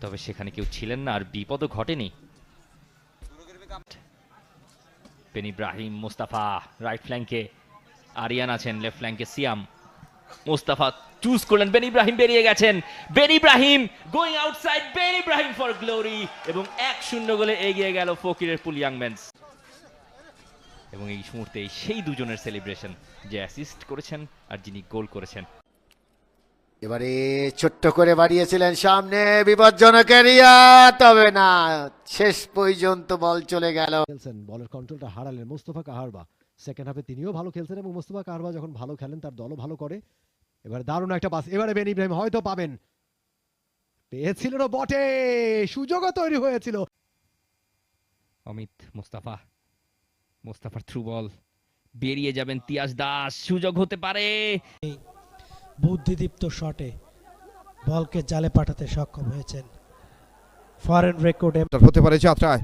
তবে সেখানে কেউ ছিলেন না আর বিপদও ঘটেনি। বেন ইব্রাহিম, মুস্তাফা রাইট ফ্ল্যাঙ্কে, আরিয়ান আছেন লেফট ফ্ল্যাঙ্কে, সিয়াম। মুস্তাফা চুজ করলেন, বেন ইব্রাহিম বেরিয়ে গেছেন। Ben Ibrahim going outside, Ben Ibrahim for glory, এবং 1-0 গোলে এগিয়ে গেল ফকিরের পুল ইয়াং ম্যানস। এবং এই মুহূর্তে সেই দুজনের সেলিব্রেশন, যে অ্যাসিস্ট করেছেন আর যিনি গোল করেছেন। এবারে ছোট্ট করে বাড়িয়েছিলেন সামনে, বিপজ্জনক এরিয়া, তবে না, শেষ পর্যন্ত বল চলে গেল। খেলছেন, বলের কন্ট্রোলটা হারালেন মোস্তফা কাহারবা। সেকেন্ড হাফে তিনিও ভালো খেলছেন এবং মোস্তফা কাহারবা যখন ভালো খেলেন তার দলও ভালো করে। এবারে দারুণ একটা পাস, এবারে বেন ইব্রাহিম হয়তো পাবেন, পেয়েছিলেনও বটে, সুযোগও তৈরি হয়েছিল। অমিত, মুস্তাফা, মুস্তাফার থ্রু বল, বেরিয়ে যাবেন তিয়াস দাস, সুযোগ হতে পারে। বুদ্ধিদীপ্ত শটে বলকে জালে পাঠাতে সক্ষম হয়েছেন। ফরেন রেকর্ডে হতে পারে যাত্রায়।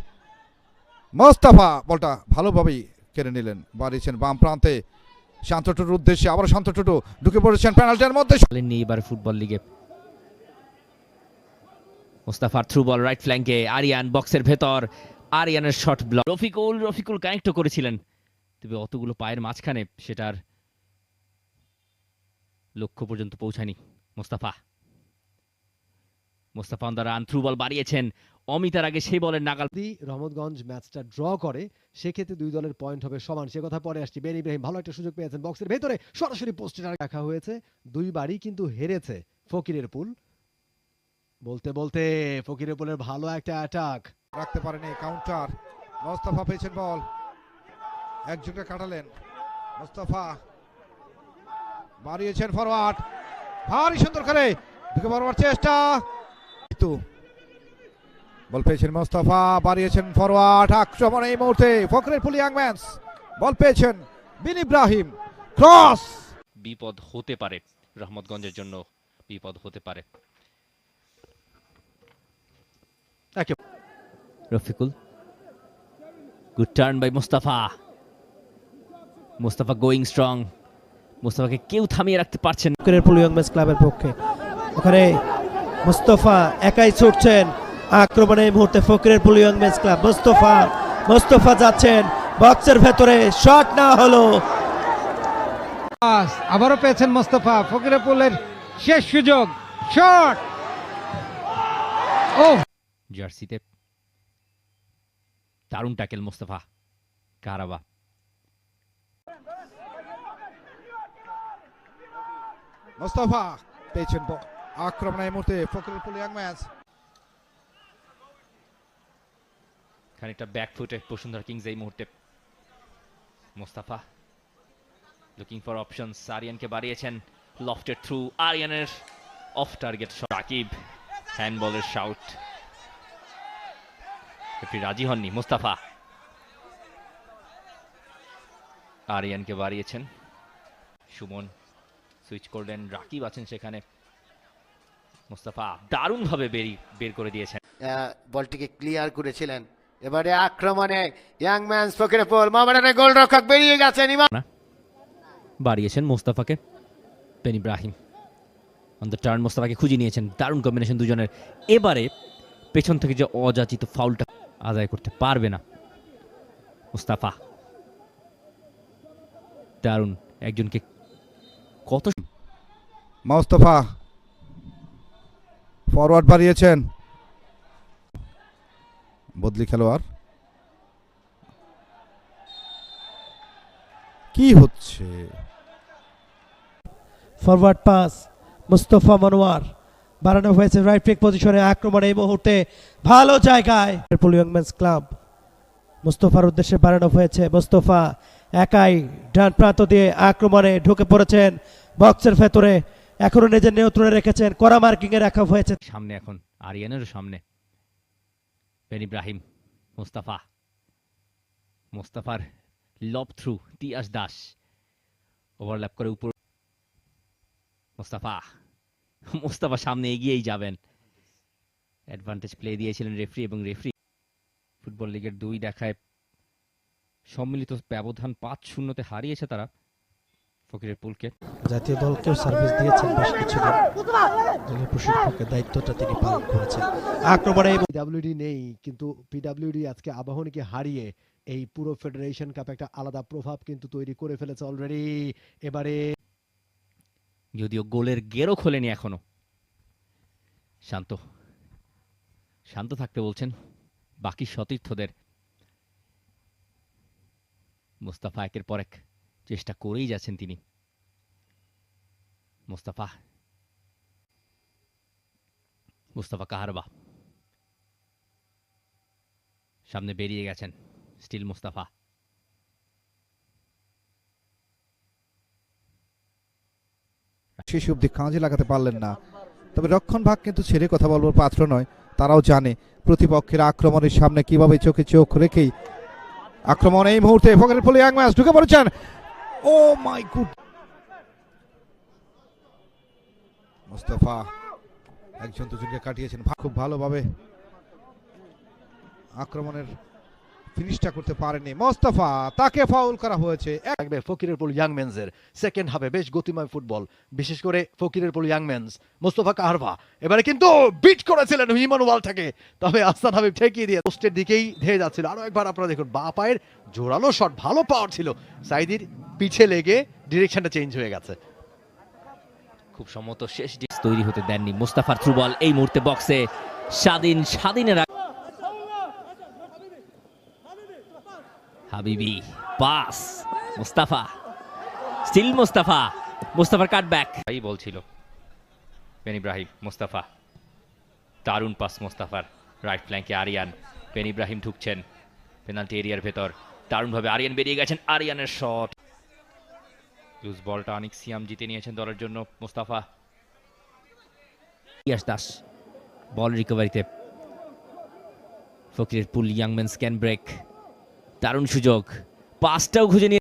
মোস্তফা বলটা ভালোভাবেই কেড়ে নিলেন, বাড়িয়েছেন বাম প্রান্তে শান্ত টুটুর উদ্দেশ্যে, আবার শান্ত টুটু ঢুকে পড়েছেন পেনাল্টির মধ্যে। নেই এবার ফুটবল লিগে। মুস্তাফার থ্রু বল রাইট ফ্ল্যাঙ্কে, আরিয়ান বক্সের ভেতর, আরিয়ানের শট ব্লক। রফিকুল কানেক্ট করেছিলেন, তবে অতগুলো পায়ের মাঝখানে সেটার লক্ষ্য পর্যন্ত পৌঁছায়নি। Mustafa on the run, through ball বাড়িয়েছেন, অমিতার আগে সেই বলের নাগাল। যদি রহমতগঞ্জ ম্যাচটা ড্র করে সেক্ষেত্রে দুই দলের পয়েন্ট হবে সমান, সে কথা পরে আসছি। বেন ইব্রাহিম ভালো একটা সুযোগ পেয়েছেন, বক্সের ভেতরে সরাসরি পোস্টে রাখা হয়েছে। দুইবারই কিন্তু হেরেছে ফকিরের পুল। বলতে বলতে ফকিরের পুলের ভালো একটা অ্যাটাক রাখতে পারেনি, কাউন্টার। মোস্তফা পেয়েছেন বল, একজনকে কাটালেন। মোস্তফা বাড়িয়েছেন ফরওয়ার্ড, ভারী সুন্দর করে ঢুকে পড়বার চেষ্টা, কিন্তু বল পেয়েছেন মোস্তফা, বাড়িয়েছেন ফরওয়ার্ড, আক্রমণ এই মুহূর্তে ফখরের পুল ইয়াং ম্যানস। বল পেয়েছেন বেন ইব্রাহিম, ক্রস। বিপদ হতে পারে, রহমতগঞ্জের জন্য বিপদ হতে পারে। Rafiqul, good turn by Mustafa. Mustafa going strong, মুস্তাফাকে কেউ থামিয়ে রাখতে পারছেন না। ফকিরের পুল ইয়াং ম্যানস ক্লাবের পক্ষে ওখানে মুস্তফা একাই ছুটছেন আক্রমণে এই মুহূর্তে ফকিরের পুল ইয়াং ম্যানস ক্লাব। মুস্তফা যাচ্ছেন বক্সের ভেতরে, শট না হলো। আবারও পেয়েছেন মোস্তফা, ফকিরের পুলের শেষ সুযোগ, শট। ও জার্সিতে দারুণ ট্যাকেল মুস্তাফা কাহারবা। মোস্তফা পেয়েছেন বল, আক্রমণ এই মুহূর্তে ফখরের পুল ইয়াং ম্যানস। খানিকটা ব্যাক ফুটে বসুন্ধরা কিংস এই মুহূর্তে। মুস্তাফা লুকিং ফর অপশনস, আরিয়ানকে বাড়িয়েছেন, লফটের থ্রু, আরিয়ানের অফ টার্গেট শট। রাকিব হ্যান্ডবলের শাউট, রেফারি রাজি হননি। মুস্তাফা আরিয়ানকে বাড়িয়েছেন, সুমন সুইচ করলেন, রাকিব আছেন সেখানে। মুস্তাফা দারুণভাবে বের করে দিয়েছেন। বলটিকে ক্লিয়ার করেছিলেন। এবারে আক্রমণে ইয়াং ম্যানস ফকিরের পুল, মোহামেডানের গোলরক্ষক বেরিয়ে গেছেন। বাড়িয়েছেন মুস্তাফাকে, Ben Ibrahim on the turn, মুস্তাফাকে খুঁজে নিয়েছেন, দারুণ কম্বিনেশন দুজনের। এবারে পেছন থেকে যে অযাচিত ফাউলটা আদায় করতে পারবে না মুস্তাফা। দারুণ একজনকে কত। মোস্তফা ফরওয়ার্ড বাড়িয়েছেন, বদলি খেলোয়াড়, কি হচ্ছে? ফরওয়ার্ড পাস, মুস্তফা মনোয়ার বাড়ানো হয়েছে রাইট ব্রেক পজিশনে, আক্রমণে এই মুহূর্তে ভালো জায়গায় পুল ইয়াং ম্যানস ক্লাব। মুস্তফার উদ্দেশ্যে বাড়ানো হয়েছে, মুস্তফা একাই ডান প্রান্ত দিয়ে আক্রমণে ঢুকে পড়েছেন বক্সের ভেতরে, এখনো নিজের নিয়ন্ত্রণে রেখেছেন, কড়া মার্কিং এ রাখা হয়েছে। সামনে এখন আরিয়ানেরও সামনে বেন ইব্রাহিম, মুস্তাফার লব থ্রু, তিয়াস দাস ওভারল্যাপ করে উপর। মুস্তাফা সামনে এগিয়েই যাবেন, অ্যাডভান্টেজ প্লে দিয়েছিলেন রেফারি, এবং রেফারি ফুটবল লিগের 2 দেখায় সম্মিলিত ব্যবধান 5-0 হারিয়েছে তারা। ফকিরের পুলকে। জাতীয় দলকেও সার্ভিস দিয়েছেন বেশ কিছুদিন, দলীয় প্রশিক্ষকের দায়িত্বটা তিনি পালন করেছেন। আক্রমণে পিডব্লিউডি নেই, কিন্তু পিডব্লিউডি আজকে আবাহনীকে হারিয়ে এই পুরো ফেডারেশন কাপ একটা আলাদা প্রভাব কিন্তু তৈরি করে ফেলেছে অলরেডি। এবারে যদিও গোলের গেরও খোলেনি এখনো। শান্ত শান্ত থাকতে বলছেন বাকি সতীর্থদের। মোস্তাফা একের পর এক চেষ্টা করেই যাচ্ছেন তিনি। মুস্তাফা কাহারবা সামনে বেরিয়ে গেছেন, স্টিল মুস্তাফা। শেষ অবধি কাজে লাগাতে পারলেন না। তবে রক্ষণ ভাগ কিন্তু ছেড়ে কথা বলবার পাত্র নয়, তারাও জানে প্রতিপক্ষের আক্রমণের সামনে কিভাবে চোখে চোখ রেখেই আক্রমণ। এই মুহূর্তে ফকিরের পুল ইয়াং ম্যাচ ঢুকে পড়েছেন। ও মাই গুড, মুস্তাফা একজন দুজনকে কাটিয়েছেন খুব ভালোভাবে, আক্রমণের ফিনিশটা করতে পারেনি মোস্তাফা, তাকে ফাউল করা হয়েছে। থাকবে ফকিরের পুল ইয়াং মেন্সের সেকেন্ড হাফে বেশ গতিময় ফুটবল, বিশেষ করে ফকিরের পুল ইয়াং মেন্স। মোস্তফা কাহারভা এবারে কিন্তু বিট করেছিলেন ইমানুয়ালটাকে, তবে আহসান হাবিব ঠেকিয়ে দিয়ে পোস্টের দিকেই ধেয়ে যাচ্ছিল। আরো একবার আপনারা দেখুন, বা পায়ের জোরালো শট, ভালো পাওয়ার ছিল, সাইদির পিছে লেগে ডিরেকশনটা চেঞ্জ হয়ে গেছে। খুব সম্মত শেষ ডিস্ক তৈরি হতে দেননি মুস্তাফার থ্রু বল। এই মুহূর্তে বক্সে স্বাধীনের হাবিবি পাস, মুস্তাফা স্টিল মুস্তাফার কাটব্যাক। এই বলছিল বেন ইব্রাহিম, মুস্তাফা দারুণ পাস মুস্তাফার। রাইট ফ্ল্যাঙ্কে আরিয়ান, বেন ইব্রাহিম ঢুকছেন পেনাল্টি এরিয়ার ভেতর, দারুণভাবে আরিয়ান বেরিয়ে গেছেন। আরিয়ানের শট, লুজ বলটা অনেক সিয়াম জিতে নিয়েছেন দলের জন্য। মুস্তাফা, ইয়াস দাস বল রিকভারিতে, ফকিরের পুল ইয়াং মেন্স ক্যান ব্রেক, দারুণ সুযোগ, পাসটাও খুঁজে নিয়ে